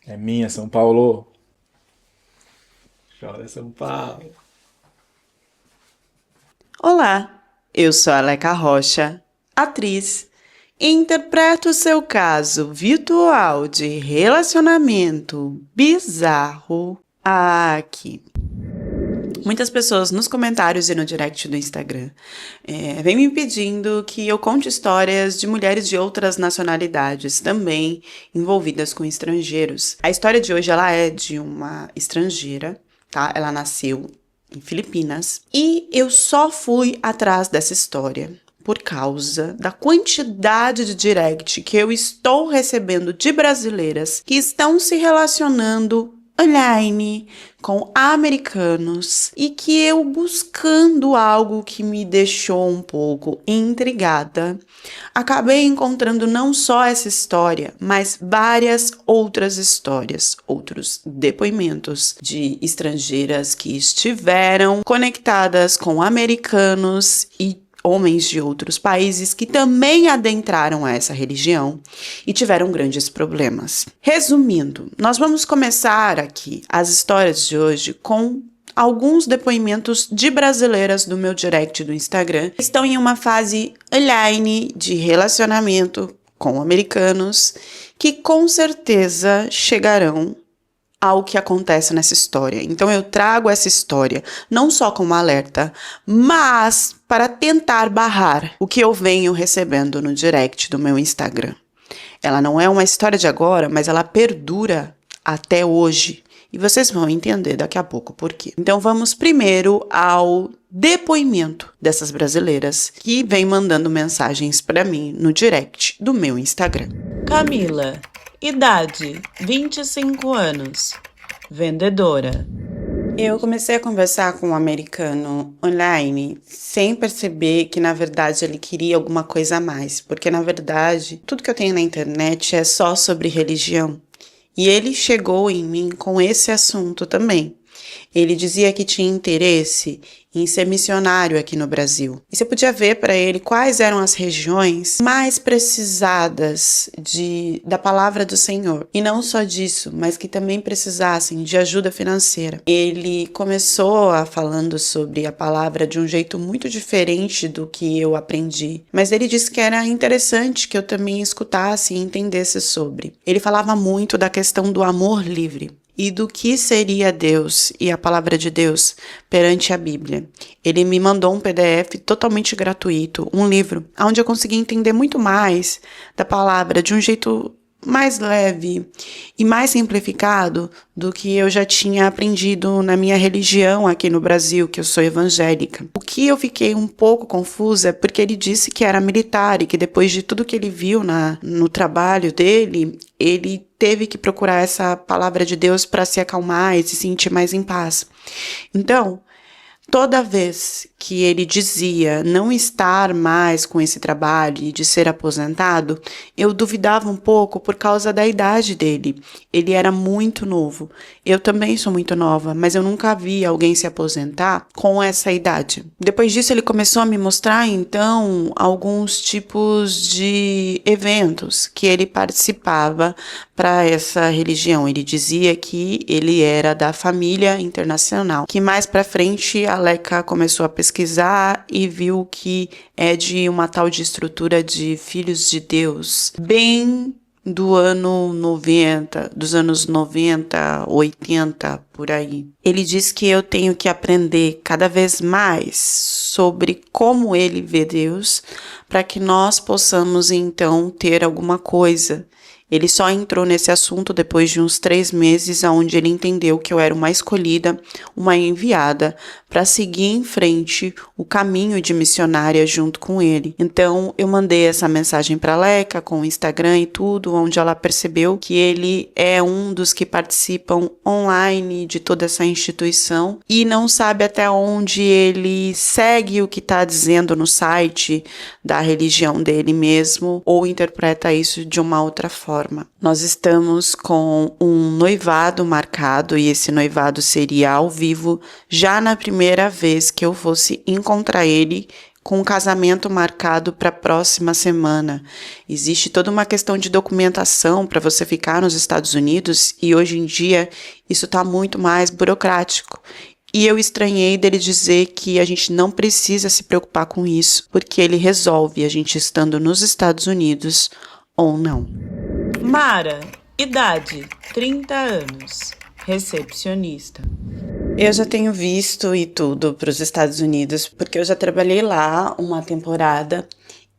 É minha, São Paulo. Chora, São Paulo. Olá, eu sou a Aleca Rocha, atriz, e interpreto o seu caso virtual de relacionamento bizarro aqui. Muitas pessoas nos comentários e no direct do Instagram vêm me pedindo que eu conte histórias de mulheres de outras nacionalidades também envolvidas com estrangeiros. A história de hoje ela é de uma estrangeira, tá? Ela nasceu em Filipinas e eu só fui atrás dessa história por causa da quantidade de direct que eu estou recebendo de brasileiras que estão se relacionando online com americanos e que eu buscando algo que me deixou um pouco intrigada, acabei encontrando não só essa história, mas várias outras histórias, outros depoimentos de estrangeiras que estiveram conectadas com americanos e homens de outros países que também adentraram a essa religião e tiveram grandes problemas. Resumindo, nós vamos começar aqui as histórias de hoje com alguns depoimentos de brasileiras do meu direct do Instagram que estão em uma fase online de relacionamento com americanos que com certeza chegarão ao que acontece nessa história. Então eu trago essa história não só como alerta, mas para tentar barrar o que eu venho recebendo no direct do meu Instagram. Ela não é uma história de agora, mas ela perdura até hoje. E vocês vão entender daqui a pouco por quê. Então vamos primeiro ao depoimento dessas brasileiras que vêm mandando mensagens para mim no direct do meu Instagram. Camila, idade 25 anos, vendedora. Eu comecei a conversar com um americano online sem perceber que, na verdade, ele queria alguma coisa a mais. Porque, na verdade, tudo que eu tenho na internet é só sobre religião. E ele chegou em mim com esse assunto também. Ele dizia que tinha interesse em ser missionário aqui no Brasil. E você podia ver para ele quais eram as regiões mais precisadas da palavra do Senhor. E não só disso, mas que também precisassem de ajuda financeira. Ele começou falando sobre a palavra de um jeito muito diferente do que eu aprendi. Mas ele disse que era interessante que eu também escutasse e entendesse sobre. Ele falava muito da questão do amor livre e do que seria Deus e a palavra de Deus perante a Bíblia. Ele me mandou um PDF totalmente gratuito, um livro, onde eu consegui entender muito mais da palavra de um jeito mais leve e mais simplificado do que eu já tinha aprendido na minha religião aqui no Brasil, que eu sou evangélica. O que eu fiquei um pouco confusa é porque ele disse que era militar e que depois de tudo que ele viu no trabalho dele, ele teve que procurar essa palavra de Deus para se acalmar e se sentir mais em paz. Então, toda vez que ele dizia não estar mais com esse trabalho e de ser aposentado, eu duvidava um pouco por causa da idade dele. Ele era muito novo. Eu também sou muito nova, mas eu nunca vi alguém se aposentar com essa idade. Depois disso, ele começou a me mostrar, então, alguns tipos de eventos que ele participava para essa religião. Ele dizia que ele era da família internacional, que mais para frente a Leca começou a pesquisar e viu que é de uma tal de estrutura de filhos de Deus, bem do ano 90, dos anos 90, 80, por aí. Ele diz que eu tenho que aprender cada vez mais sobre como ele vê Deus, para que nós possamos então ter alguma coisa. Ele só entrou nesse assunto depois de uns 3 meses, onde ele entendeu que eu era uma escolhida, uma enviada, para seguir em frente o caminho de missionária junto com ele. Então, eu mandei essa mensagem para a Leca com o Instagram e tudo, onde ela percebeu que ele é um dos que participam online de toda essa instituição e não sabe até onde ele segue o que está dizendo no site da religião dele mesmo ou interpreta isso de uma outra forma. Nós estamos com um noivado marcado e esse noivado seria ao vivo já na primeira vez que eu fosse encontrar ele com o casamento marcado para a próxima semana. Existe toda uma questão de documentação para você ficar nos Estados Unidos e hoje em dia isso está muito mais burocrático. E eu estranhei dele dizer que a gente não precisa se preocupar com isso, porque ele resolve a gente estando nos Estados Unidos ou não. Mara, idade, 30 anos, recepcionista. Eu já tenho visto e tudo para os Estados Unidos, porque eu já trabalhei lá uma temporada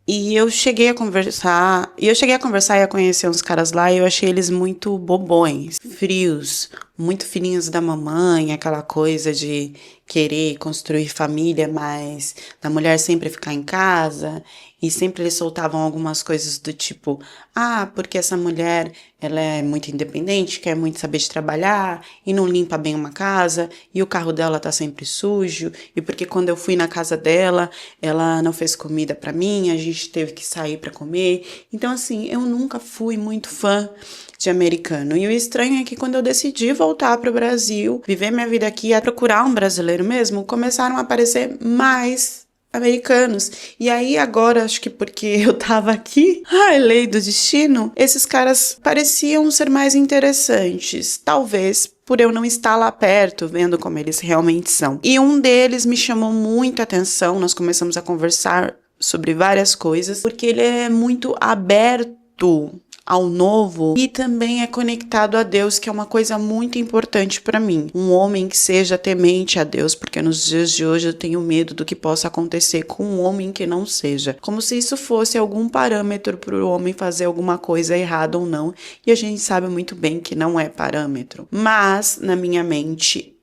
e eu cheguei a conversar e a conhecer uns caras lá e eu achei eles muito bobões, frios, muito filhinhos da mamãe, aquela coisa de querer construir família, mas da mulher sempre ficar em casa. E sempre eles soltavam algumas coisas do tipo, porque essa mulher, ela é muito independente, quer muito saber de trabalhar e não limpa bem uma casa e o carro dela tá sempre sujo e porque quando eu fui na casa dela, ela não fez comida pra mim, a gente teve que sair pra comer. Então assim, eu nunca fui muito fã de americano. E o estranho é que quando eu decidi voltar para o Brasil, viver minha vida aqui, a procurar um brasileiro mesmo, começaram a aparecer mais americanos. E aí agora, acho que porque eu tava aqui, lei do destino, esses caras pareciam ser mais interessantes. Talvez por eu não estar lá perto, vendo como eles realmente são. E um deles me chamou muito a atenção, nós começamos a conversar sobre várias coisas, porque ele é muito aberto ao novo e também é conectado a Deus, que é uma coisa muito importante para mim. Um homem que seja temente a Deus, porque nos dias de hoje eu tenho medo do que possa acontecer com um homem que não seja. Como se isso fosse algum parâmetro para o homem fazer alguma coisa errada ou não, e a gente sabe muito bem que não é parâmetro. Mas, na minha mente,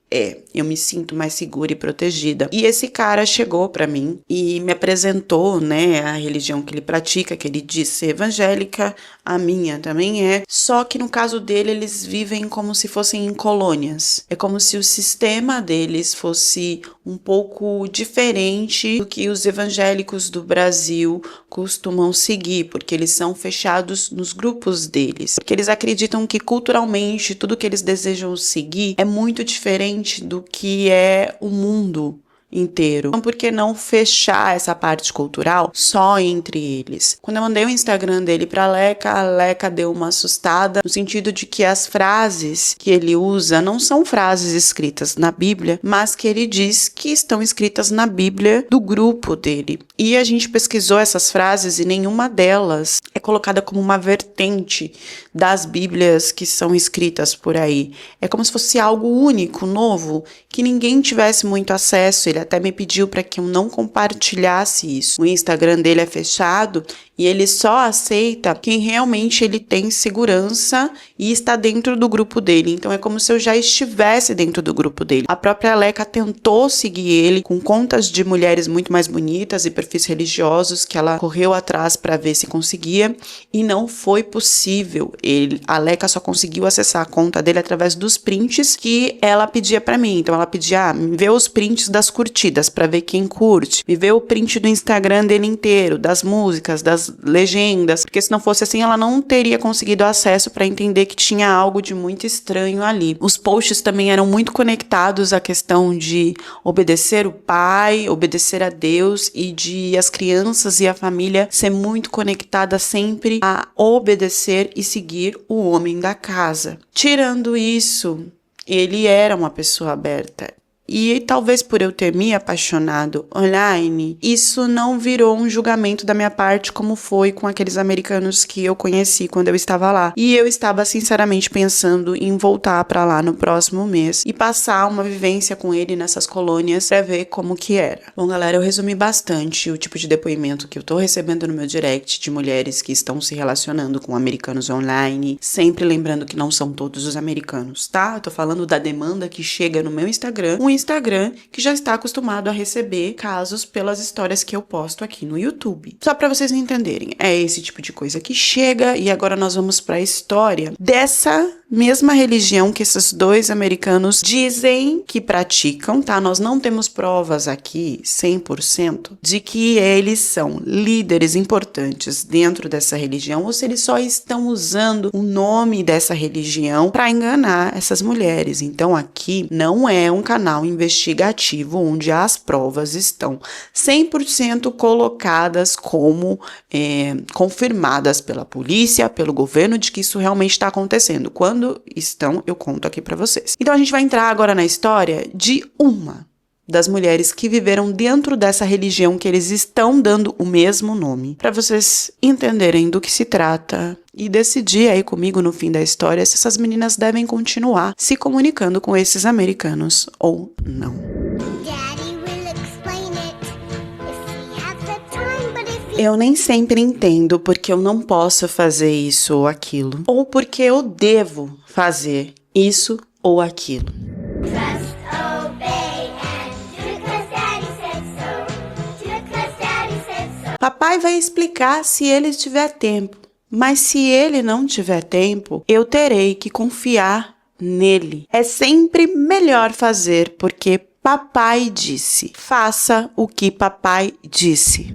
eu me sinto mais segura e protegida. E esse cara chegou pra mim e me apresentou, a religião que ele pratica, que ele diz ser evangélica, a minha também é. Só que no caso dele, eles vivem como se fossem em colônias. É como se o sistema deles fosse um pouco diferente do que os evangélicos do Brasil costumam seguir, porque eles são fechados nos grupos deles. Porque eles acreditam que culturalmente tudo que eles desejam seguir é muito diferente do que é o mundo inteiro. Então, por que não fechar essa parte cultural só entre eles? Quando eu mandei o Instagram dele pra Leca, a Leca deu uma assustada, no sentido de que as frases que ele usa não são frases escritas na Bíblia, mas que ele diz que estão escritas na Bíblia do grupo dele. E a gente pesquisou essas frases e nenhuma delas é colocada como uma vertente das Bíblias que são escritas por aí. É como se fosse algo único, novo, que ninguém tivesse muito acesso. Ele até me pediu para que eu não compartilhasse isso. O Instagram dele é fechado e ele só aceita quem realmente ele tem segurança e está dentro do grupo dele. Então é como se eu já estivesse dentro do grupo dele. A própria Leca tentou seguir ele com contas de mulheres muito mais bonitas e perfis religiosos que ela correu atrás para ver se conseguia e não foi possível. A Leca só conseguiu acessar a conta dele através dos prints que ela pedia para mim. Então ela pedia, me vê os prints das curtidas para ver quem curte, me vê o print do Instagram dele inteiro, das músicas, das legendas, porque se não fosse assim ela não teria conseguido acesso para entender que tinha algo de muito estranho ali. Os posts também eram muito conectados à questão de obedecer o pai, obedecer a Deus e de as crianças e a família ser muito conectada sempre a obedecer e seguir o homem da casa. Tirando isso, ele era uma pessoa aberta. E talvez por eu ter me apaixonado online, isso não virou um julgamento da minha parte como foi com aqueles americanos que eu conheci quando eu estava lá. E eu estava sinceramente pensando em voltar para lá no próximo mês e passar uma vivência com ele nessas colônias para ver como que era. Bom, galera, eu resumi bastante o tipo de depoimento que eu tô recebendo no meu direct de mulheres que estão se relacionando com americanos online, sempre lembrando que não são todos os americanos, tá? Eu tô falando da demanda que chega no meu Instagram, Instagram que já está acostumado a receber casos pelas histórias que eu posto aqui no YouTube. Só para vocês entenderem, é esse tipo de coisa que chega e agora nós vamos para a história dessa mesma religião que esses 2 americanos dizem que praticam, tá? Nós não temos provas aqui, 100%, de que eles são líderes importantes dentro dessa religião ou se eles só estão usando o nome dessa religião para enganar essas mulheres. Então aqui não é um canal investigativo onde as provas estão 100% colocadas como confirmadas pela polícia, pelo governo, de que isso realmente está acontecendo. Quando estão, eu conto aqui para vocês. Então a gente vai entrar agora na história de uma das mulheres que viveram dentro dessa religião que eles estão dando o mesmo nome, para vocês entenderem do que se trata e decidir aí comigo no fim da história se essas meninas devem continuar se comunicando com esses americanos ou não. Eu nem sempre entendo porque eu não posso fazer isso ou aquilo, ou porque eu devo fazer isso ou aquilo. Papai vai explicar se ele tiver tempo, mas se ele não tiver tempo, eu terei que confiar nele. É sempre melhor fazer porque papai disse. Faça o que papai disse.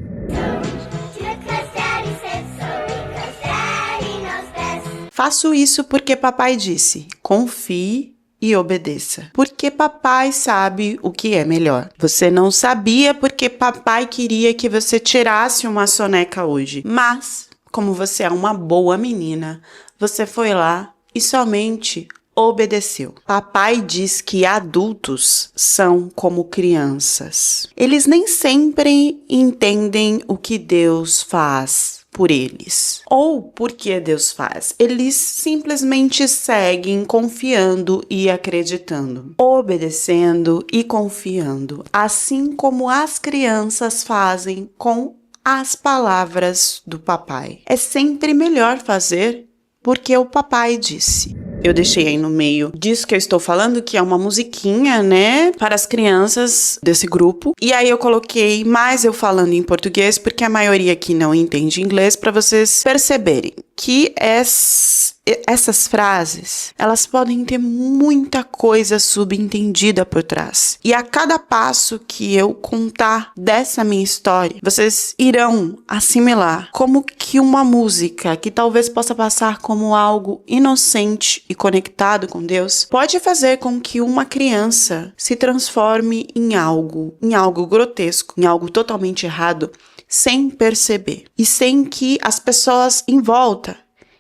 Faço isso porque papai disse. Confie e obedeça. Porque papai sabe o que é melhor. Você não sabia porque papai queria que você tirasse uma soneca hoje. Mas, como você é uma boa menina, você foi lá e somente obedeceu. Papai diz que adultos são como crianças. Eles nem sempre entendem o que Deus faz por eles. Ou por que Deus faz. Eles simplesmente seguem confiando e acreditando, obedecendo e confiando, assim como as crianças fazem com as palavras do papai. É sempre melhor fazer porque o papai disse. Eu deixei aí no meio disso que eu estou falando, que é uma musiquinha, né, para as crianças desse grupo. E aí eu coloquei mais eu falando em português, porque a maioria aqui não entende inglês, para vocês perceberem que essas frases, elas podem ter muita coisa subentendida por trás. E a cada passo que eu contar dessa minha história, vocês irão assimilar como que uma música que talvez possa passar como algo inocente e conectado com Deus, pode fazer com que uma criança se transforme em algo grotesco, em algo totalmente errado, sem perceber. E sem que as pessoas em volta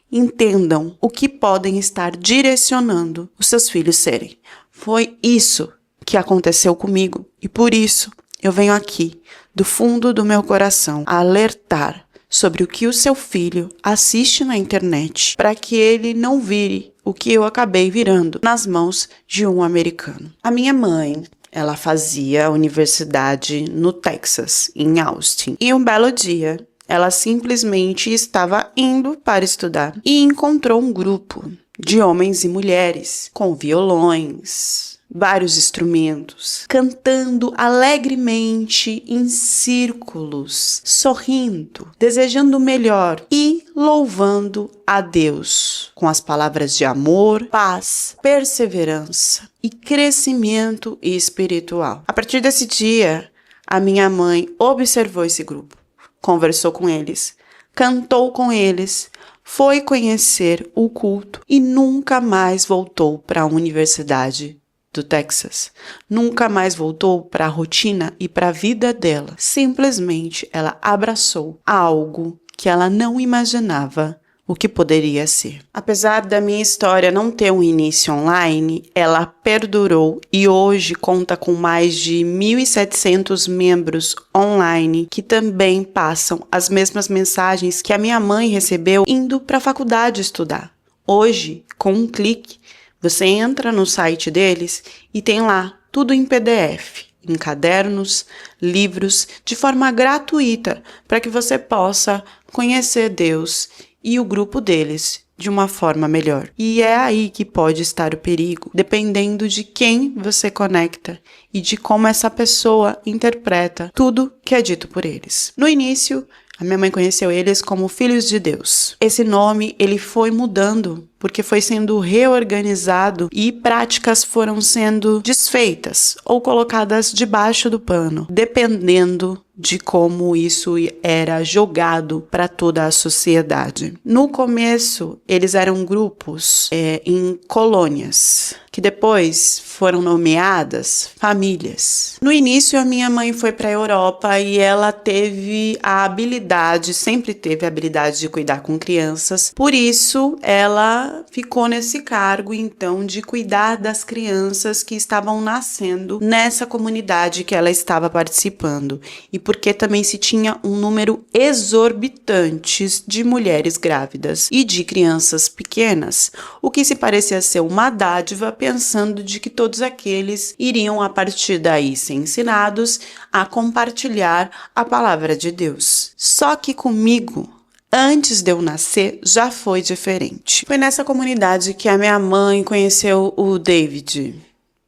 entendam o que podem estar direcionando os seus filhos serem. Foi isso que aconteceu comigo e por isso eu venho aqui, do fundo do meu coração, alertar sobre o que o seu filho assiste na internet para que ele não vire o que eu acabei virando nas mãos de um americano. A minha mãe, ela fazia universidade no Texas, em Austin. E um belo dia, ela simplesmente estava indo para estudar e encontrou um grupo de homens e mulheres com violões, vários instrumentos, cantando alegremente em círculos, sorrindo, desejando o melhor e louvando a Deus com as palavras de amor, paz, perseverança e crescimento espiritual. A partir desse dia, a minha mãe observou esse grupo, conversou com eles, cantou com eles, foi conhecer o culto e nunca mais voltou para a universidade do Texas. Nunca mais voltou para a rotina e para a vida dela. Simplesmente ela abraçou algo que ela não imaginava o que poderia ser. Apesar da minha história não ter um início online, ela perdurou e hoje conta com mais de 1.700 membros online que também passam as mesmas mensagens que a minha mãe recebeu indo para a faculdade estudar. Hoje, com um clique, você entra no site deles e tem lá tudo em PDF, em cadernos, livros, de forma gratuita, para que você possa conhecer Deus e o grupo deles de uma forma melhor. E é aí que pode estar o perigo, dependendo de quem você conecta e de como essa pessoa interpreta tudo que é dito por eles. No início, A minha mãe conheceu eles como filhos de Deus. Esse nome, ele foi mudando porque foi sendo reorganizado e práticas foram sendo desfeitas ou colocadas debaixo do pano, dependendo de como isso era jogado para toda a sociedade. No começo, eles eram grupos em colônias, que depois foram nomeadas famílias. No início, a minha mãe foi para a Europa e ela teve a habilidade, sempre teve a habilidade de cuidar com crianças, por isso ela ficou nesse cargo, então, de cuidar das crianças que estavam nascendo nessa comunidade que ela estava participando. E porque também se tinha um número exorbitante de mulheres grávidas e de crianças pequenas, o que se parecia ser uma dádiva, pensando de que todos aqueles iriam, a partir daí, ser ensinados a compartilhar a palavra de Deus. Só que comigo, antes de eu nascer, já foi diferente. Foi nessa comunidade que a minha mãe conheceu o David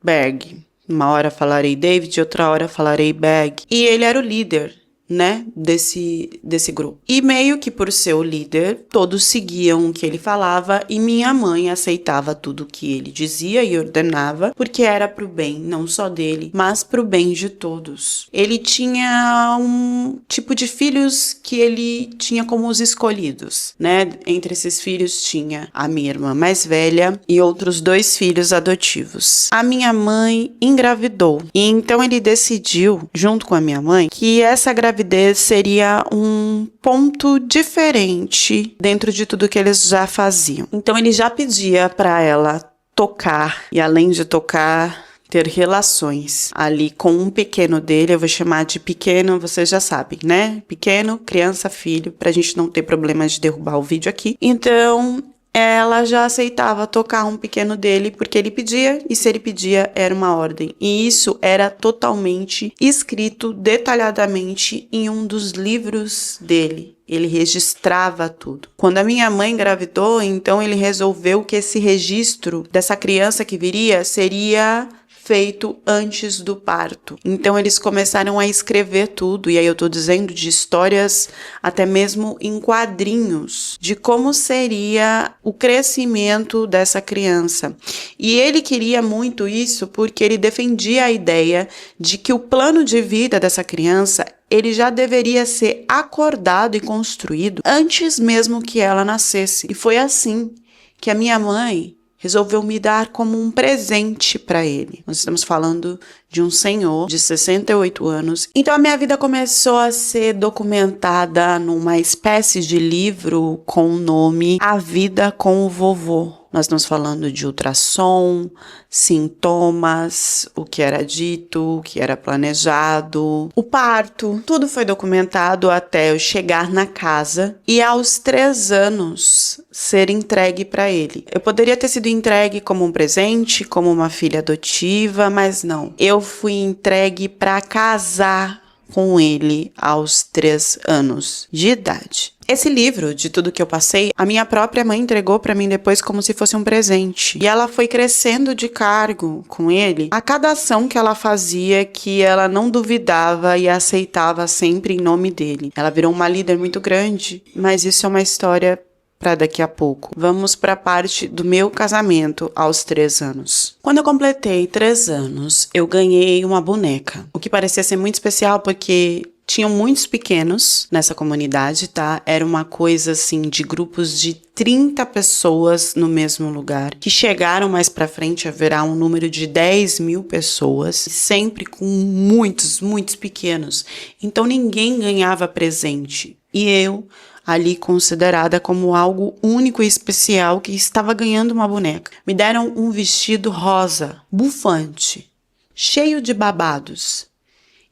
Berg. Uma hora falarei David, outra hora falarei Berg. E ele era o líder, né, desse grupo. E meio que por ser o líder, todos seguiam o que ele falava e minha mãe aceitava tudo o que ele dizia e ordenava, porque era pro bem, não só dele, mas pro bem de todos. Ele tinha um tipo de filhos que ele tinha como os escolhidos, né? Entre esses filhos tinha a minha irmã mais velha e outros 2 filhos adotivos. A minha mãe engravidou e então ele decidiu, junto com a minha mãe, que essa gravidez seria um ponto diferente dentro de tudo que eles já faziam. Então ele já pedia para ela tocar e, além de tocar, ter relações ali com um pequeno dele. Eu vou chamar de pequeno, vocês já sabem, né? Pequeno, criança, filho, pra gente não ter problema de derrubar o vídeo aqui. Então ela já aceitava tocar um pequeno dele porque ele pedia, e se ele pedia era uma ordem. E isso era totalmente escrito detalhadamente em um dos livros dele. Ele registrava tudo. Quando a minha mãe engravidou, então ele resolveu que esse registro dessa criança que viria seria feito antes do parto. Então eles começaram a escrever tudo, e aí eu tô dizendo de histórias até mesmo em quadrinhos, de como seria o crescimento dessa criança. E ele queria muito isso porque ele defendia a ideia de que o plano de vida dessa criança ele já deveria ser acordado e construído antes mesmo que ela nascesse. E foi assim que a minha mãe resolveu me dar como um presente para ele. Nós estamos falando de um senhor de 68 anos. Então a minha vida começou a ser documentada numa espécie de livro com o nome A Vida com o Vovô. Nós estamos falando de ultrassom, sintomas, o que era dito, o que era planejado, o parto. Tudo foi documentado até eu chegar na casa e aos 3 anos ser entregue para ele. Eu poderia ter sido entregue como um presente, como uma filha adotiva, mas não. Eu fui entregue para casar com ele aos 3 anos de idade. Esse livro, de tudo que eu passei, a minha própria mãe entregou para mim depois como se fosse um presente. E ela foi crescendo de cargo com ele a cada ação que ela fazia, que ela não duvidava e aceitava sempre em nome dele. Ela virou uma líder muito grande, mas isso é uma história para daqui a pouco. Vamos para a parte do meu casamento aos 3 anos. Quando eu completei 3 anos, eu ganhei uma boneca, o que parecia ser muito especial porque tinham muitos pequenos nessa comunidade, tá? Era uma coisa assim de grupos de 30 pessoas no mesmo lugar, que chegaram mais pra frente a virar um número de 10.000 pessoas, sempre com muitos pequenos. Então ninguém ganhava presente. E eu, ali considerada como algo único e especial, que estava ganhando uma boneca. Me deram um vestido rosa, bufante, cheio de babados.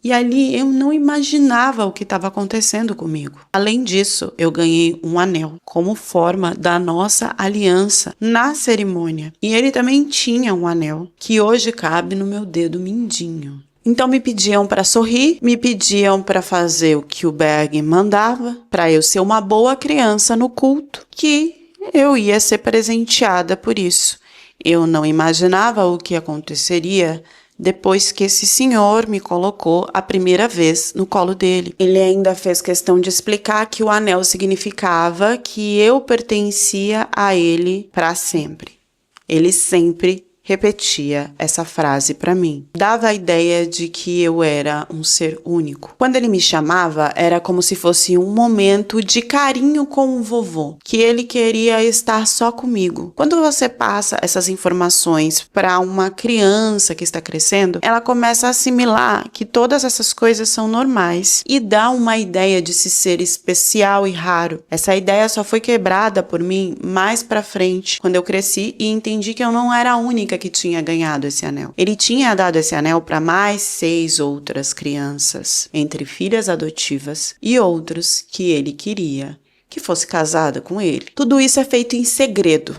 E ali eu não imaginava o que estava acontecendo comigo. Além disso, eu ganhei um anel como forma da nossa aliança na cerimônia. E ele também tinha um anel que hoje cabe no meu dedo mindinho. Então me pediam para sorrir, me pediam para fazer o que o Berg mandava, para eu ser uma boa criança no culto, que eu ia ser presenteada por isso. Eu não imaginava o que aconteceria depois que esse senhor me colocou a primeira vez no colo dele. Ele ainda fez questão de explicar que o anel significava que eu pertencia a ele para sempre. Ele sempre repetia essa frase para mim. Dava a ideia de que eu era um ser único. Quando ele me chamava, era como se fosse um momento de carinho com o vovô, que ele queria estar só comigo. Quando você passa essas informações para uma criança que está crescendo, ela começa a assimilar que todas essas coisas são normais e dá uma ideia de se ser especial e raro. Essa ideia só foi quebrada por mim mais para frente, quando eu cresci e entendi que eu não era a única que tinha ganhado esse anel. Ele tinha dado esse anel para mais 6 outras crianças, entre filhas adotivas e outros que ele queria que fosse casada com ele. Tudo isso é feito em segredo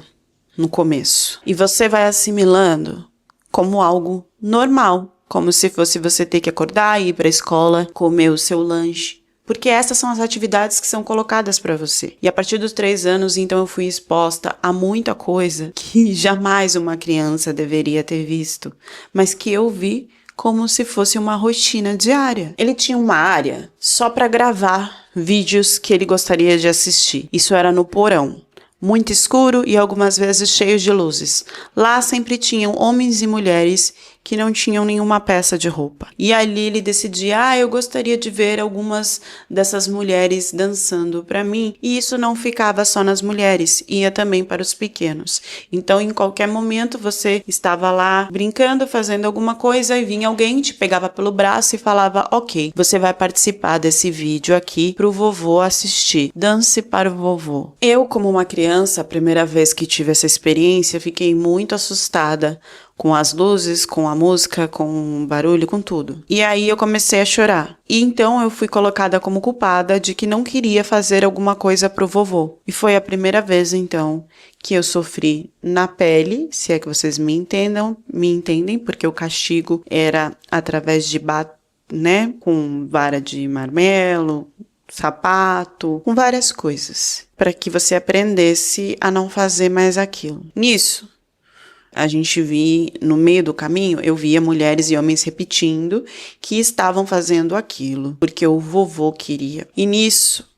no começo. E você vai assimilando como algo normal, como se fosse você ter que acordar, ir para a escola, comer o seu lanche. Porque essas são as atividades que são colocadas para você. E a partir dos 3 anos, então, eu fui exposta a muita coisa que jamais uma criança deveria ter visto, mas que eu vi como se fosse uma rotina diária. Ele tinha uma área só para gravar vídeos que ele gostaria de assistir. Isso era no porão. Muito escuro e algumas vezes cheio de luzes. Lá sempre tinham homens e mulheres que não tinham nenhuma peça de roupa. E ali ele decidia, eu gostaria de ver algumas dessas mulheres dançando para mim. E isso não ficava só nas mulheres, ia também para os pequenos. Então, em qualquer momento, você estava lá brincando, fazendo alguma coisa, e vinha alguém, te pegava pelo braço e falava, ok, você vai participar desse vídeo aqui para o vovô assistir. Dance para o vovô. Eu, como uma criança, a primeira vez que tive essa experiência, fiquei muito assustada com as luzes, com a música, com o barulho, com tudo. E aí eu comecei a chorar. E então eu fui colocada como culpada de que não queria fazer alguma coisa pro vovô. E foi a primeira vez, então, que eu sofri na pele, se é que vocês me entendem, porque o castigo era através de com vara de marmelo, sapato, com várias coisas, para que você aprendesse a não fazer mais aquilo. Nisso, a gente via, no meio do caminho, eu via mulheres e homens repetindo que estavam fazendo aquilo, porque o vovô queria. E nisso,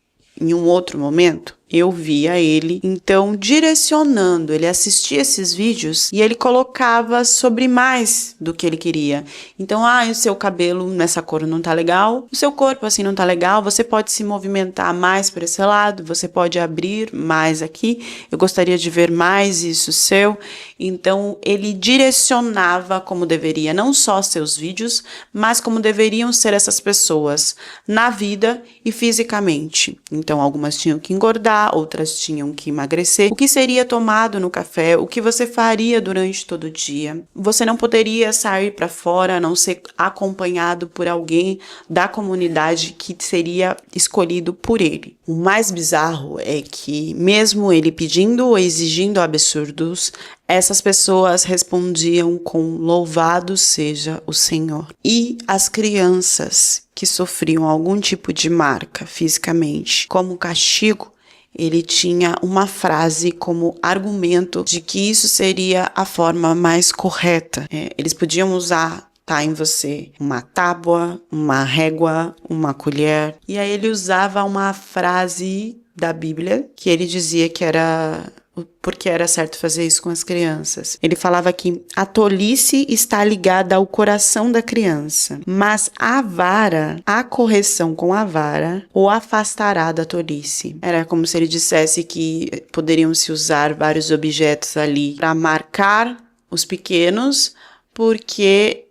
em um outro momento, eu via ele, então, direcionando. Ele assistia esses vídeos e ele colocava sobre mais do que ele queria. Então, o seu cabelo nessa cor não tá legal, o seu corpo assim não tá legal, você pode se movimentar mais para esse lado, você pode abrir mais aqui, eu gostaria de ver mais isso seu. Então, ele direcionava como deveria, não só seus vídeos, mas como deveriam ser essas pessoas na vida e fisicamente. Então, algumas tinham que engordar, outras tinham que emagrecer, o que seria tomado no café, o que você faria durante todo o dia. Você não poderia sair para fora a não ser acompanhado por alguém da comunidade que seria escolhido por ele. O mais bizarro é que, mesmo ele pedindo ou exigindo absurdos, essas pessoas respondiam com louvado seja o Senhor. E as crianças que sofriam algum tipo de marca fisicamente, como castigo, ele tinha uma frase como argumento de que isso seria a forma mais correta. Eles podiam usar em você uma tábua, uma régua, uma colher. E aí ele usava uma frase da Bíblia que ele dizia que era porque era certo fazer isso com as crianças. Ele falava que a tolice está ligada ao coração da criança, mas a correção com a vara o afastará da tolice. Era como se ele dissesse que poderiam se usar vários objetos ali para marcar os pequenos, porque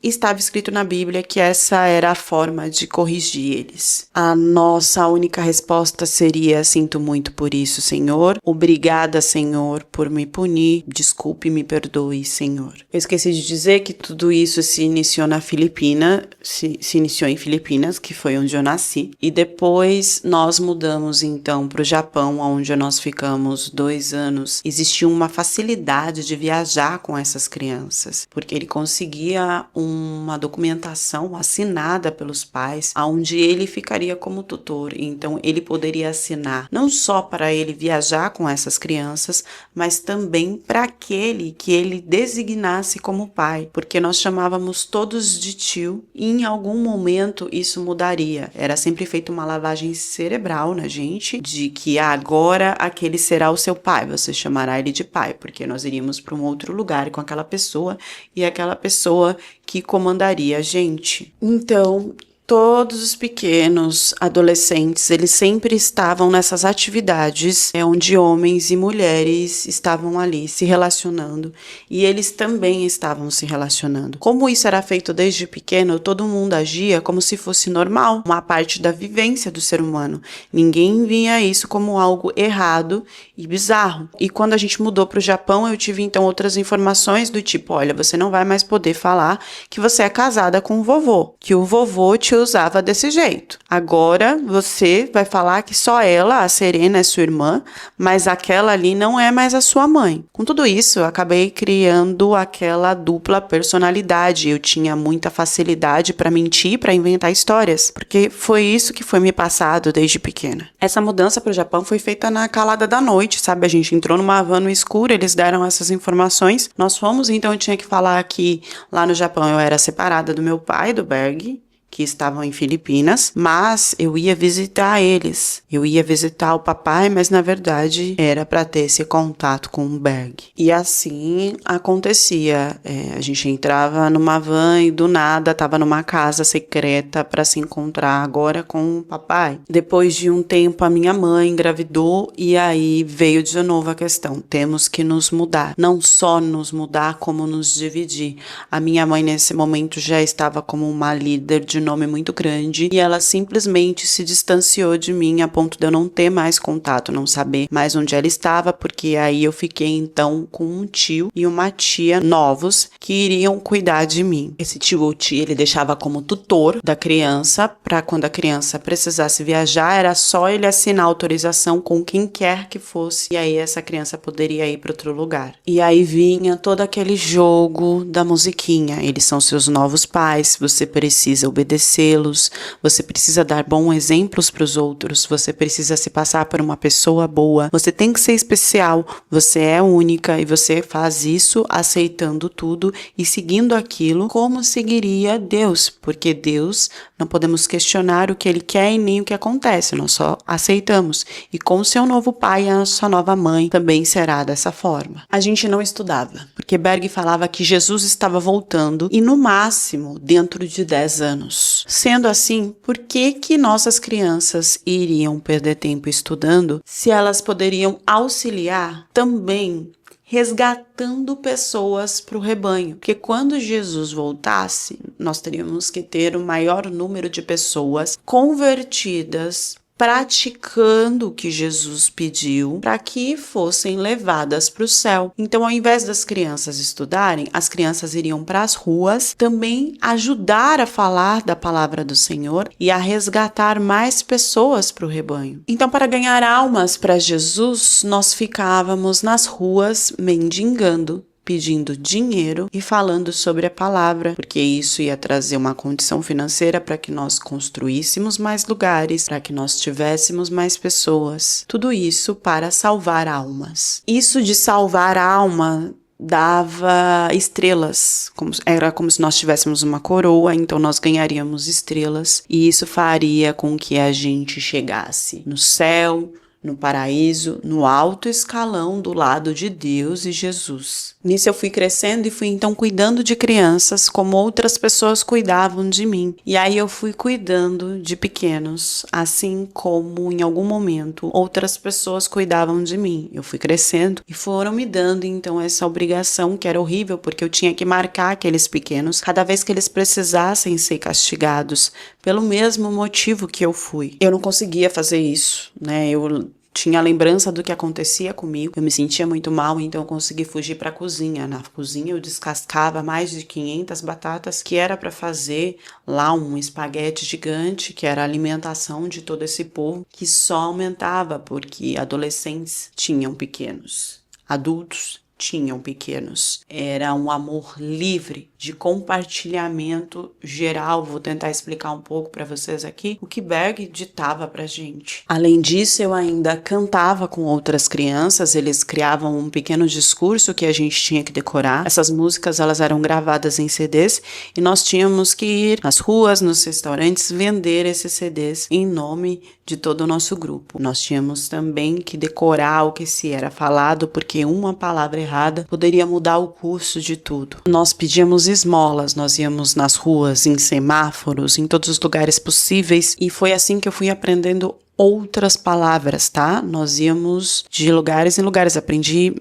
estava escrito na Bíblia que essa era a forma de corrigir eles. A nossa única resposta seria: sinto muito por isso, Senhor. Obrigada, Senhor, por me punir. Desculpe, me perdoe, Senhor. Eu esqueci de dizer que tudo isso se iniciou na Filipina, se iniciou em Filipinas, que foi onde eu nasci. E depois nós mudamos então para o Japão, onde nós ficamos 2 anos. Existia uma facilidade de viajar com essas crianças, porque ele conseguia um uma documentação assinada pelos pais, onde ele ficaria como tutor. Então, ele poderia assinar não só para ele viajar com essas crianças, mas também para aquele que ele designasse como pai, porque nós chamávamos todos de tio e em algum momento isso mudaria. Era sempre feita uma lavagem cerebral na gente, de que agora aquele será o seu pai, você chamará ele de pai, porque nós iríamos para um outro lugar com aquela pessoa e aquela pessoa que comandaria a gente. Então, todos os pequenos adolescentes, eles sempre estavam nessas atividades onde homens e mulheres estavam ali se relacionando e eles também estavam se relacionando. Como isso era feito desde pequeno, todo mundo agia como se fosse normal, uma parte da vivência do ser humano. Ninguém via isso como algo errado e bizarro. E quando a gente mudou para o Japão, eu tive então outras informações do tipo, olha, você não vai mais poder falar que você é casada com o vovô, que o vovô te usava desse jeito. Agora você vai falar que só ela, a Serena, é sua irmã, mas aquela ali não é mais a sua mãe. Com tudo isso, eu acabei criando aquela dupla personalidade. Eu tinha muita facilidade para mentir, para inventar histórias, porque foi isso que foi me passado desde pequena. Essa mudança para o Japão foi feita na calada da noite, sabe? A gente entrou numa van no escuro, eles deram essas informações. Nós fomos, então eu tinha que falar que lá no Japão eu era separada do meu pai, do Berg, que estavam em Filipinas, mas eu ia visitar eles. Eu ia visitar o papai, mas na verdade era para ter esse contato com o Berg. E assim acontecia. A gente entrava numa van e do nada estava numa casa secreta para se encontrar agora com o papai. Depois de um tempo, a minha mãe engravidou e aí veio de novo a questão. Temos que nos mudar. Não só nos mudar, como nos dividir. A minha mãe nesse momento já estava como uma líder de nome muito grande e ela simplesmente se distanciou de mim a ponto de eu não ter mais contato, não saber mais onde ela estava, porque aí eu fiquei então com um tio e uma tia novos que iriam cuidar de mim. Esse tio ou tia, ele deixava como tutor da criança para quando a criança precisasse viajar, era só ele assinar autorização com quem quer que fosse e aí essa criança poderia ir para outro lugar. E aí vinha todo aquele jogo da musiquinha, eles são seus novos pais, você precisa obedecê-los, você precisa dar bons exemplos para os outros, você precisa se passar por uma pessoa boa, você tem que ser especial, você é única e você faz isso aceitando tudo e seguindo aquilo como seguiria Deus, porque Deus não podemos questionar o que Ele quer e nem o que acontece, nós só aceitamos. E com o seu novo pai e a sua nova mãe também será dessa forma. A gente não estudava, porque Berg falava que Jesus estava voltando e no máximo dentro de 10 anos. Sendo assim, por que nossas crianças iriam perder tempo estudando se elas poderiam auxiliar também resgatando pessoas para o rebanho? Porque quando Jesus voltasse, nós teríamos que ter o maior número de pessoas convertidas, praticando o que Jesus pediu para que fossem levadas para o céu. Então, ao invés das crianças estudarem, as crianças iriam para as ruas também ajudar a falar da palavra do Senhor e a resgatar mais pessoas para o rebanho. Então, para ganhar almas para Jesus, nós ficávamos nas ruas mendigando, pedindo dinheiro e falando sobre a palavra, porque isso ia trazer uma condição financeira para que nós construíssemos mais lugares, para que nós tivéssemos mais pessoas. Tudo isso para salvar almas. Isso de salvar a alma dava estrelas, era como se nós tivéssemos uma coroa, então nós ganharíamos estrelas e isso faria com que a gente chegasse no céu, no paraíso, no alto escalão do lado de Deus e Jesus. Nisso eu fui crescendo e fui então cuidando de crianças como outras pessoas cuidavam de mim. E aí eu fui cuidando de pequenos, assim como em algum momento outras pessoas cuidavam de mim. Eu fui crescendo e foram me dando então essa obrigação que era horrível, porque eu tinha que marcar aqueles pequenos cada vez que eles precisassem ser castigados pelo mesmo motivo que eu fui. Eu não conseguia fazer isso, né? Eu tinha a lembrança do que acontecia comigo, eu me sentia muito mal, então eu consegui fugir para a cozinha. Na cozinha eu descascava mais de 500 batatas, que era para fazer lá um espaguete gigante, que era a alimentação de todo esse povo, que só aumentava porque adolescentes tinham pequenos, adultos tinham pequenos. Era um amor livre de compartilhamento geral. Vou tentar explicar um pouco para vocês aqui o que Berg ditava pra gente. Além disso, eu ainda cantava com outras crianças, eles criavam um pequeno discurso que a gente tinha que decorar. Essas músicas, elas eram gravadas em CDs e nós tínhamos que ir nas ruas, nos restaurantes, vender esses CDs em nome de todo o nosso grupo. Nós tínhamos também que decorar o que se era falado, porque uma palavra errada poderia mudar o curso de tudo. Nós pedíamos esmolas, nós íamos nas ruas, em semáforos, em todos os lugares possíveis, e foi assim que eu fui aprendendo outras palavras, tá? Nós íamos de lugares em lugares, aprendi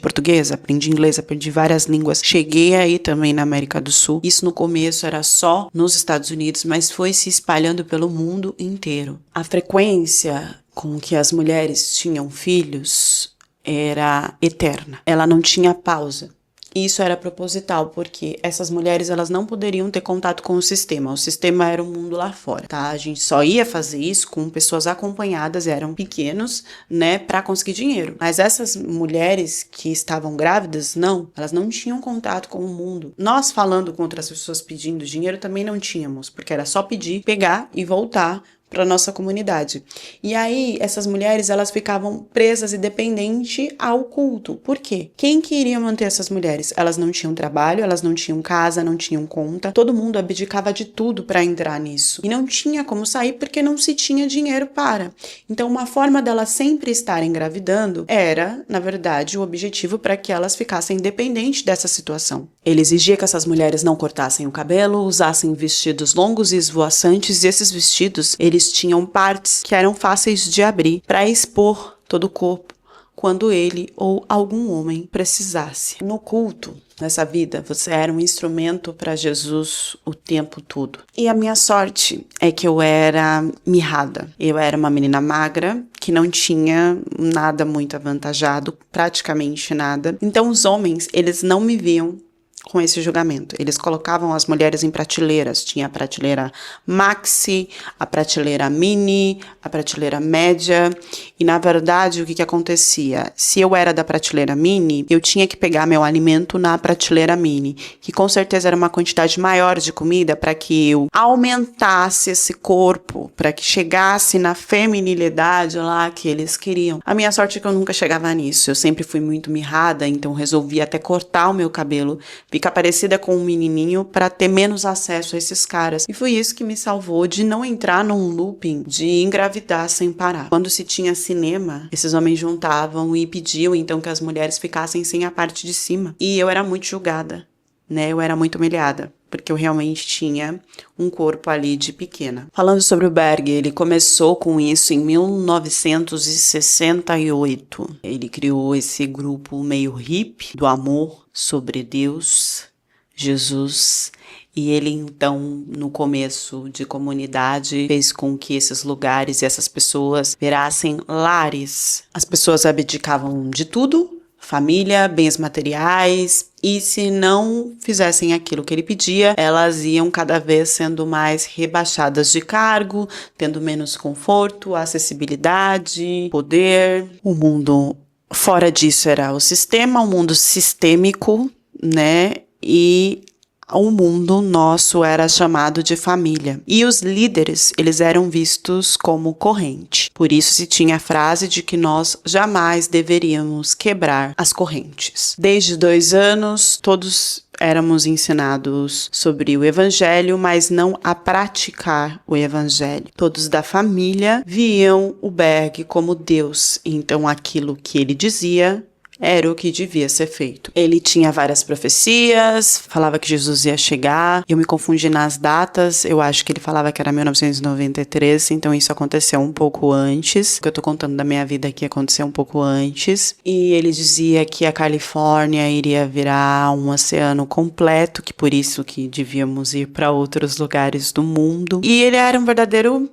português, aprendi inglês, aprendi várias línguas. Cheguei aí também na América do Sul. Isso no começo era só nos Estados Unidos, mas foi se espalhando pelo mundo inteiro. A frequência com que as mulheres tinham filhos era eterna. Ela não tinha pausa. Isso era proposital, porque essas mulheres, elas não poderiam ter contato com o sistema era o mundo lá fora, tá? A gente só ia fazer isso com pessoas acompanhadas, eram pequenos, né, pra conseguir dinheiro. Mas essas mulheres que estavam grávidas, não, elas não tinham contato com o mundo. Nós falando com outras pessoas pedindo dinheiro também não tínhamos, porque era só pedir, pegar e voltar para nossa comunidade. E aí, essas mulheres, elas ficavam presas e dependentes ao culto. Por quê? Quem que iria manter essas mulheres? Elas não tinham trabalho, elas não tinham casa, não tinham conta. Todo mundo abdicava de tudo para entrar nisso. E não tinha como sair porque não se tinha dinheiro para. Então, uma forma delas sempre estarem engravidando era, na verdade, o objetivo para que elas ficassem dependentes dessa situação. Ele exigia que essas mulheres não cortassem o cabelo, usassem vestidos longos e esvoaçantes, e esses vestidos, eles tinham partes que eram fáceis de abrir para expor todo o corpo quando ele ou algum homem precisasse. No culto, nessa vida, você era um instrumento para Jesus o tempo todo. E a minha sorte é que eu era mirrada. Eu era uma menina magra, que não tinha nada muito avantajado, praticamente nada. Então os homens, eles não me viam com esse julgamento. Eles colocavam as mulheres em prateleiras. Tinha a prateleira maxi, a prateleira mini, a prateleira média. E, na verdade, o que acontecia? Se eu era da prateleira mini, eu tinha que pegar meu alimento na prateleira mini, que com certeza era uma quantidade maior de comida para que eu aumentasse esse corpo, para que chegasse na feminilidade lá que eles queriam. A minha sorte é que eu nunca chegava nisso. Eu sempre fui muito mirrada, então resolvi até cortar o meu cabelo, ficar parecida com um menininho para ter menos acesso a esses caras. E foi isso que me salvou de não entrar num looping de engravidar sem parar. Quando se tinha cinema, esses homens juntavam e pediam então que as mulheres ficassem sem a parte de cima. E eu era muito julgada, né? Eu era muito humilhada, porque eu realmente tinha um corpo ali de pequena. Falando sobre o Berg, ele começou com isso em 1968. Ele criou esse grupo meio hippie do amor sobre Deus, Jesus, e ele então, no começo de comunidade, fez com que esses lugares e essas pessoas virassem lares. As pessoas abdicavam de tudo, família, bens materiais, e se não fizessem aquilo que ele pedia, elas iam cada vez sendo mais rebaixadas de cargo, tendo menos conforto, acessibilidade, poder. O mundo fora disso era o sistema, o mundo sistêmico, né? E o mundo nosso era chamado de família. E os líderes, eles eram vistos como corrente. Por isso se tinha a frase de que nós jamais deveríamos quebrar as correntes. Desde 2 anos, todos éramos ensinados sobre o evangelho, mas não a praticar o evangelho. Todos da família viam o Berg como Deus. Então aquilo que ele dizia era o que devia ser feito. Ele tinha várias profecias, falava que Jesus ia chegar. Eu me confundi nas datas, eu acho que ele falava que era 1993, então isso aconteceu um pouco antes. O que eu tô contando da minha vida aqui aconteceu um pouco antes. E ele dizia que a Califórnia iria virar um oceano completo, que por isso que devíamos ir para outros lugares do mundo. E ele era um verdadeiro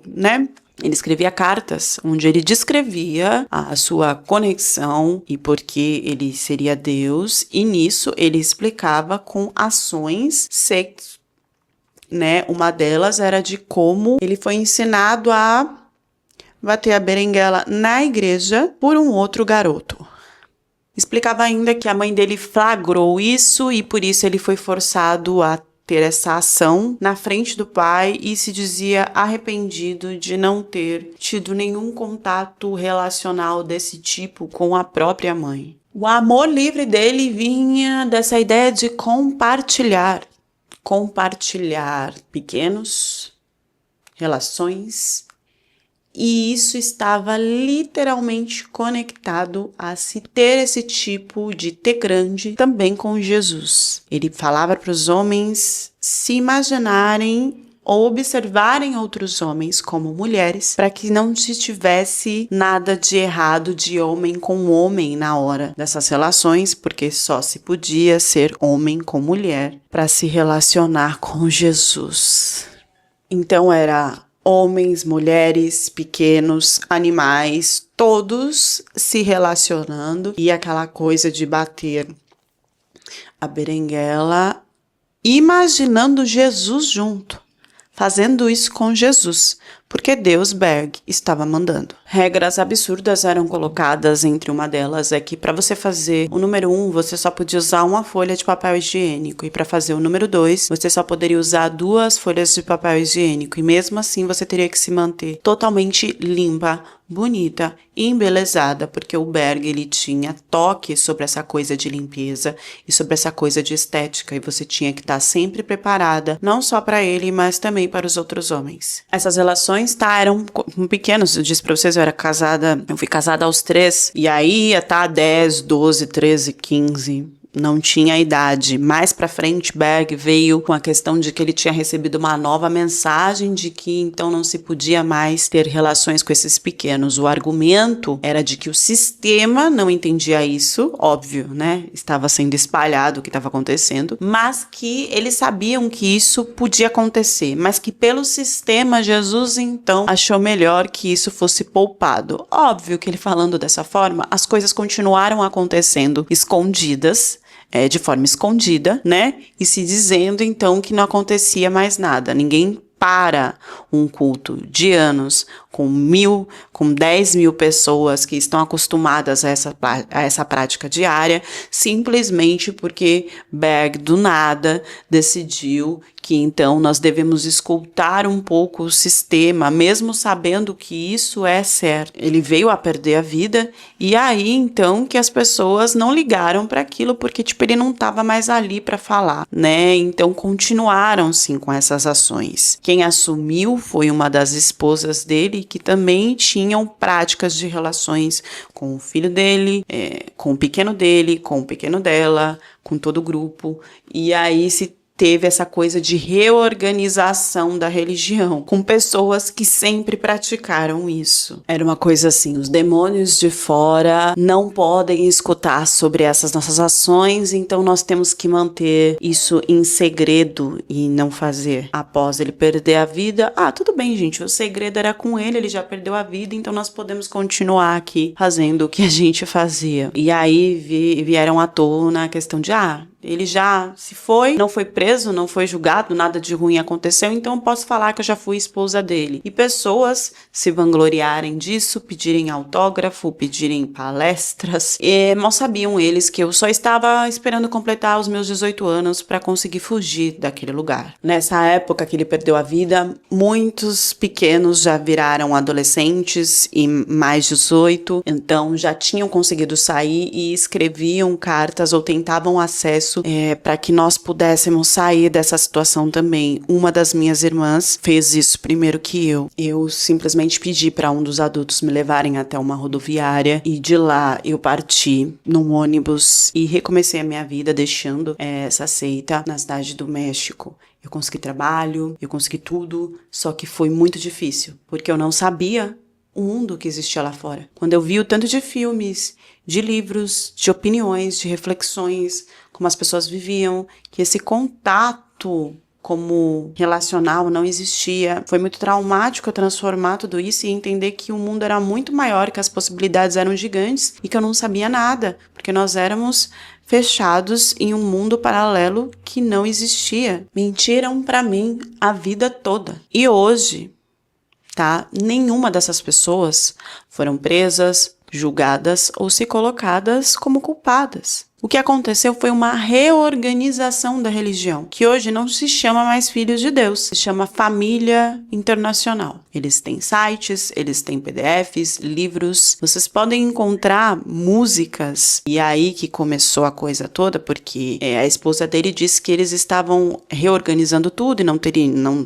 né? Ele escrevia cartas onde ele descrevia a sua conexão e por que ele seria Deus, e nisso ele explicava com ações né? Uma delas era de como ele foi ensinado a bater a berinjela na igreja por um outro garoto. Explicava ainda que a mãe dele flagrou isso e por isso ele foi forçado a ter essa ação na frente do pai e se dizia arrependido de não ter tido nenhum contato relacional desse tipo com a própria mãe. O amor livre dele vinha dessa ideia de compartilhar pequenas relações, e isso estava literalmente conectado a se ter esse tipo de T grande também com Jesus. Ele falava para os homens se imaginarem ou observarem outros homens como mulheres, para que não se tivesse nada de errado de homem com homem na hora dessas relações, porque só se podia ser homem com mulher para se relacionar com Jesus. Então era homens, mulheres, pequenos, animais, todos se relacionando, e aquela coisa de bater a beringuela, imaginando Jesus junto, fazendo isso com Jesus, porque Deus, Berg, estava mandando. Regras absurdas eram colocadas, entre uma delas é que para você fazer o número 1, você só podia usar uma folha de papel higiênico, e para fazer o número 2, você só poderia usar 2 folhas de papel higiênico, e mesmo assim você teria que se manter totalmente limpa, bonita e embelezada, porque o Berg, ele tinha toque sobre essa coisa de limpeza e sobre essa coisa de estética, e você tinha que estar sempre preparada, não só para ele, mas também para os outros homens. Essas relações, eram pequenas. Eu disse para vocês, eu fui casada aos 3, e aí ia estar 10, 12, 13, 15... não tinha idade. Mais pra frente, Berg veio com a questão de que ele tinha recebido uma nova mensagem de que então não se podia mais ter relações com esses pequenos. O argumento era de que o sistema não entendia isso, óbvio, né? Estava sendo espalhado o que estava acontecendo, mas que eles sabiam que isso podia acontecer, mas que pelo sistema, Jesus então achou melhor que isso fosse poupado. Óbvio que ele falando dessa forma, as coisas continuaram acontecendo escondidas, de forma escondida, né? E se dizendo, então, que não acontecia mais nada. Ninguém para um culto de anos com 10 mil pessoas que estão acostumadas a essa prática diária, simplesmente porque Berg, do nada, decidiu que então nós devemos escutar um pouco o sistema, mesmo sabendo que isso é certo. Ele veio a perder a vida, e aí então que as pessoas não ligaram para aquilo, porque ele não estava mais ali para falar, né? Então continuaram sim com essas ações. Quem assumiu foi uma das esposas dele, que também tinham práticas de relações com o filho dele, com o pequeno dele, com o pequeno dela, com todo o grupo, e aí se teve essa coisa de reorganização da religião, com pessoas que sempre praticaram isso. Era uma coisa assim, os demônios de fora não podem escutar sobre essas nossas ações, então nós temos que manter isso em segredo e não fazer. Após ele perder a vida, tudo bem, gente, o segredo era com ele, ele já perdeu a vida, então nós podemos continuar aqui fazendo o que a gente fazia. E aí vieram à tona a questão de, ele já se foi, não foi preso, não foi julgado, nada de ruim aconteceu, então eu posso falar que eu já fui esposa dele. E pessoas se vangloriarem disso, pedirem autógrafo, pedirem palestras, e mal sabiam eles que eu só estava esperando completar os meus 18 anos para conseguir fugir daquele lugar. Nessa época que ele perdeu a vida, muitos pequenos já viraram adolescentes e mais 18, então já tinham conseguido sair e escreviam cartas ou tentavam acesso para que nós pudéssemos sair dessa situação também. Uma das minhas irmãs fez isso primeiro que eu. Eu simplesmente pedi para um dos adultos me levarem até uma rodoviária, e de lá eu parti num ônibus e recomecei a minha vida deixando essa seita na cidade do México. Eu consegui trabalho, eu consegui tudo, só que foi muito difícil, porque eu não sabia o mundo que existia lá fora. Quando eu vi o tanto de filmes, de livros, de opiniões, de reflexões, como as pessoas viviam, que esse contato como relacional não existia. Foi muito traumático eu transformar tudo isso e entender que o mundo era muito maior, que as possibilidades eram gigantes e que eu não sabia nada, porque nós éramos fechados em um mundo paralelo que não existia. Mentiram para mim a vida toda. E hoje, nenhuma dessas pessoas foram presas, julgadas ou se colocadas como culpadas. O que aconteceu foi uma reorganização da religião, que hoje não se chama mais Filhos de Deus, se chama Família Internacional. Eles têm sites, eles têm PDFs, livros, vocês podem encontrar músicas, e aí que começou a coisa toda, porque a esposa dele disse que eles estavam reorganizando tudo e não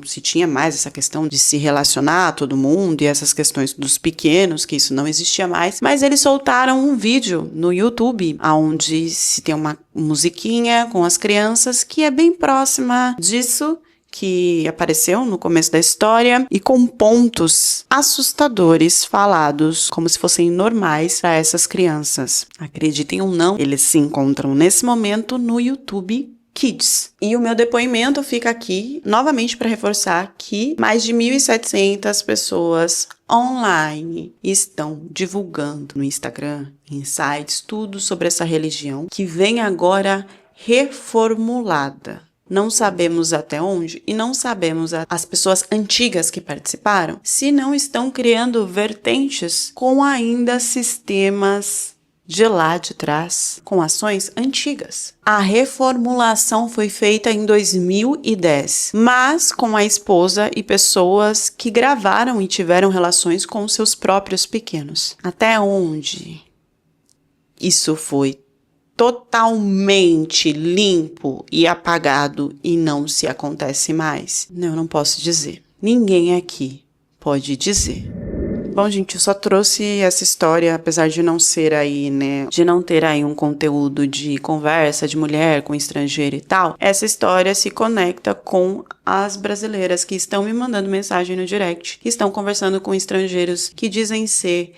se tinha mais essa questão de se relacionar a todo mundo e essas questões dos pequenos, que isso não existia mais, mas eles soltaram um vídeo no YouTube, onde se tem uma musiquinha com as crianças que é bem próxima disso que apareceu no começo da história e com pontos assustadores falados como se fossem normais para essas crianças. Acreditem ou não, eles se encontram nesse momento no YouTube Kids. E o meu depoimento fica aqui novamente para reforçar que mais de 1.700 pessoas online estão divulgando no Instagram, em sites, tudo sobre essa religião que vem agora reformulada. Não sabemos até onde e não sabemos as pessoas antigas que participaram se não estão criando vertentes com ainda sistemas de lá de trás, com ações antigas. A reformulação foi feita em 2010, mas com a esposa e pessoas que gravaram e tiveram relações com seus próprios pequenos. Até onde isso foi totalmente limpo e apagado e não se acontece mais? Eu não posso dizer. Ninguém aqui pode dizer. Bom, gente, eu só trouxe essa história, apesar de não ser aí, de não ter aí um conteúdo de conversa de mulher com estrangeiro e tal. Essa história se conecta com as brasileiras que estão me mandando mensagem no direct, que estão conversando com estrangeiros que dizem ser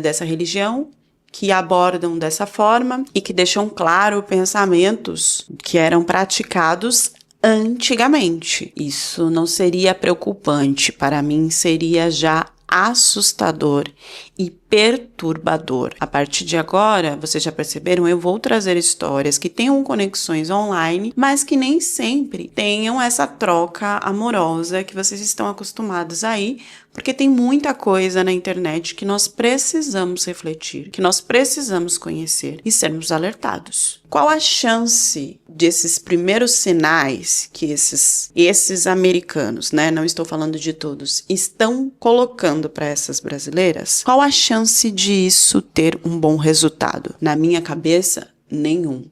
dessa religião, que abordam dessa forma e que deixam claro pensamentos que eram praticados antigamente. Isso não seria preocupante, para mim seria já assustador e perturbador. A partir de agora, vocês já perceberam, eu vou trazer histórias que tenham conexões online, mas que nem sempre tenham essa troca amorosa que vocês estão acostumados aí, porque tem muita coisa na internet que nós precisamos refletir, que nós precisamos conhecer e sermos alertados. Qual a chance desses primeiros sinais que esses americanos, não estou falando de todos, estão colocando para essas brasileiras? Qual a chance disso ter um bom resultado? Na minha cabeça, nenhum.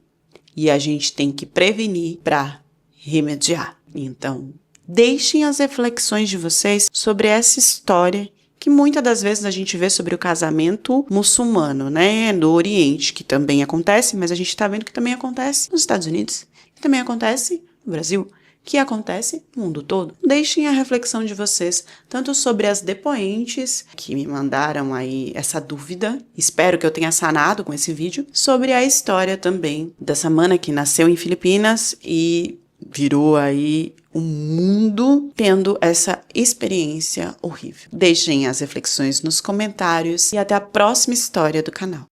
E a gente tem que prevenir para remediar. Então, deixem as reflexões de vocês sobre essa história que muitas das vezes a gente vê sobre o casamento muçulmano, do Oriente, que também acontece, mas a gente está vendo que também acontece nos Estados Unidos, que também acontece no Brasil, que acontece no mundo todo. Deixem a reflexão de vocês, tanto sobre as depoentes que me mandaram aí essa dúvida, espero que eu tenha sanado com esse vídeo, sobre a história também dessa mana que nasceu em Filipinas e virou aí um mundo tendo essa experiência horrível. Deixem as reflexões nos comentários e até a próxima história do canal.